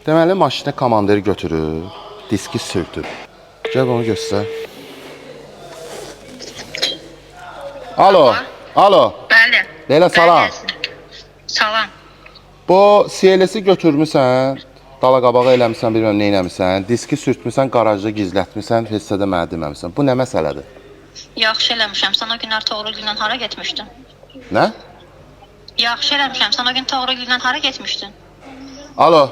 Deməli, maşına komandiri götürür, diski sürtür. Gəl onu göstər. Alo, alo. Bəli. Leyla, salam. Salam. Bu CLS-i götürmüsən, dala qabağa eləmişsən, bilməm nə eləmişsən, diski sürtmüsən, qarajda gizlətmişsən, heç də mənə deməmişsən. Bu nə məsələdir? Yaxşı eləmişəm. Sən o günlər Toğrul gillə hara getmişdin? Nə? Yaxşı eləmişəm. Sən o gün Toğrul gillə hara getmişdin? Alo.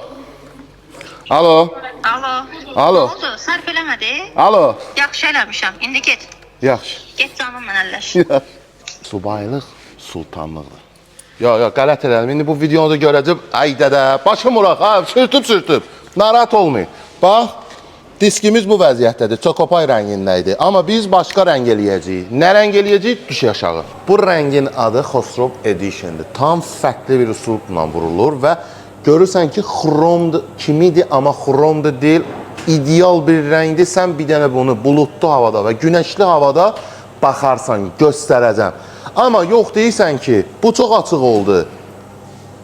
Alo. Alo. Alo. Nə oldu? Sərf eləmədi? Alo. Yaxşı eləmişəm. İndi get. Yaxşı. Get canım mən əlləş. Subaylıq sultanlıqdır. Yox, qələt elədim. İndi bu videonu da görəcəm. Ay dədə, başım vuraq, ha, sürtüb. Narahat olmayın. Bax, diskimiz bu vəziyyətdədir. Çokopay rəngində idi. Amma biz başqa rəng eləyəcəyik. Nə rəng eləyəcəyik? Düş aşağı. Bu rəngin adı Khosrow Edition'dir. Tam fərqli bir üslubla vurulur və görürsən ki, xromdur kimidir, amma xromdur deyil. İdeal bir rəngdir. Sən bir dənə bunu bulutlu havada və günəşli havada baxarsan, göstərəcəm. Amma yox deyirsən ki, bu çox açıq oldu.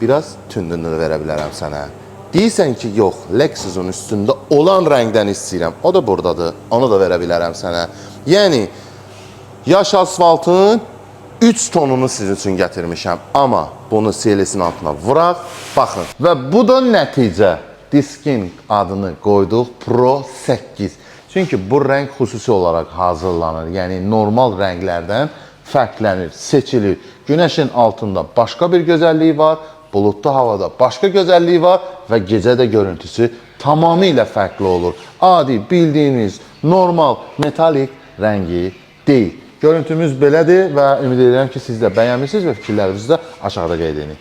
Biraz tündünü verə bilərəm sənə. Deyirsən ki, yox, Lexusun üstündə olan rəngdən istəyirəm. O da buradadır. Onu da verə bilərəm sənə. Yəni, yaş asfaltın 3 tonunu sizin üçün gətirmişəm. Amma bunu CLS-in altına vuraq, baxın. Və bu da nəticə. Diskin adını qoyduq Pro 8. Çünki bu rəng xüsusi olaraq hazırlanır. Yəni, normal rənglərdən fərqlənir, seçilir. Günəşin altında başqa bir gözəlliyi var, bulutlu havada başqa gözəlliyi var və gecə də görüntüsü tamamilə fərqli olur. Adi, bildiyiniz, normal, metalik rəngi deyil. Görüntümüz belədir və ümid edirəm ki, siz də bəyənmişsiniz və fikirlərinizi də aşağıda qeyd edin.